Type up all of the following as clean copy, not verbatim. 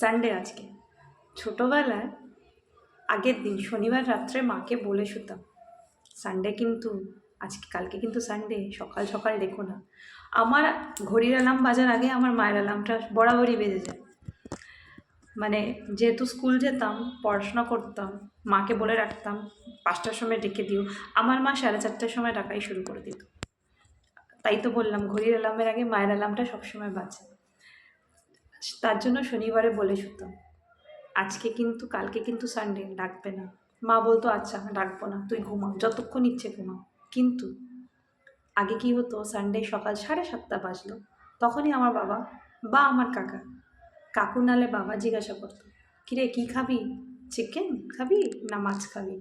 Sunday আজকে। ছোটোবেলায় আগের দিন শনিবার রাত্রে মাকে বলে শুতাম, সানডে কিন্তু আজকে, কালকে কিন্তু সানডে, সকাল সকাল ডেকো না। আমার ঘড়ির অ্যালার্ম বাজার আগে আমার মায়ের অ্যালার্মটা বরাবরই বেজে যায়। মানে যেহেতু স্কুল যেতাম, পড়াশোনা করতাম, মাকে বলে রাখতাম 5টার সময় ডেকে দিও, আমার মা 4:30টার সময় ডাকাই শুরু করে দিত। তাই তো বললাম, ঘড়ির অ্যালার্মের আগে মায়ের অ্যালার্মটা সবসময় বাজে। তার জন্য শনিবারে বলে শুতাম, আজকে কিন্তু, কালকে কিন্তু সানডে, ডাকবে না। মা বলতো আচ্ছা ডাকবো না, তুই ঘুমাও, যতক্ষণ ইচ্ছে ঘুমাও। কিন্তু আগে কি হতো, সানডে সকাল 7:30 বাজলো, তখনই আমার বাবা বা আমার কাকু নালে বাবা জিজ্ঞাসা করতো, কিরে কী খাবি, চিকেন খাবি না মাছ খাবি?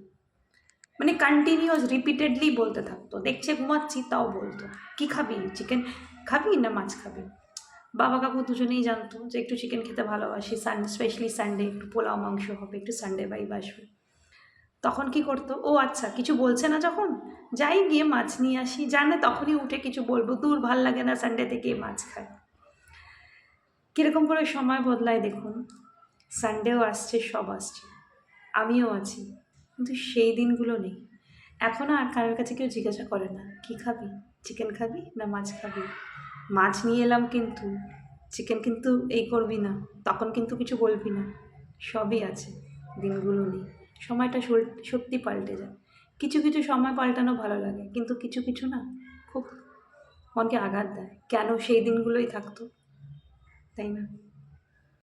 মানে কন্টিনিউয়াস রিপিটেডলি বলতে থাকতো, দেখছে ঘুমাচ্ছি তাও বলতো, কী খাবি, চিকেন খাবি না মাছ খাবি? বাবা কাকু দুজনেই জানতো যে একটু চিকেন খেতে ভালোবাসি, স্পেশালি সানডে একটু পোলাও মাংস হবে, একটু সানডে ভাইব আসবে। তখন কি করতো, ও আচ্ছা কিছু বলছে না যখন, যাই গিয়ে মাছ নিয়ে আসি, জানে তখনই উঠে কিছু বলবো, দূর ভাল লাগে না সানডে থেকে মাছ খায়। কীরকম করে সময় বদলায় দেখুন, সানডেও আসছে, সব আসছে, আমিও আছি, কিন্তু সেই দিনগুলো নেই। এখনও আর কারোর কাছে কেউ জিজ্ঞাসা করে না, কী খাবি, চিকেন খাবি না মাছ খাবি? মাছ নিয়ে এলাম কিন্তু, চিকেন কিন্তু এই করবি না, তখন কিন্তু কিছু বলবি না, সবই আছে, দিনগুলো নেই। সময়টা সত্যি পাল্টে যায়। কিছু কিছু সময় পাল্টানো ভালো লাগে, কিন্তু কিছু কিছু না, খুব মনকে আঘাত দেয়, কেন সেই দিনগুলোই থাকতো, তাই না?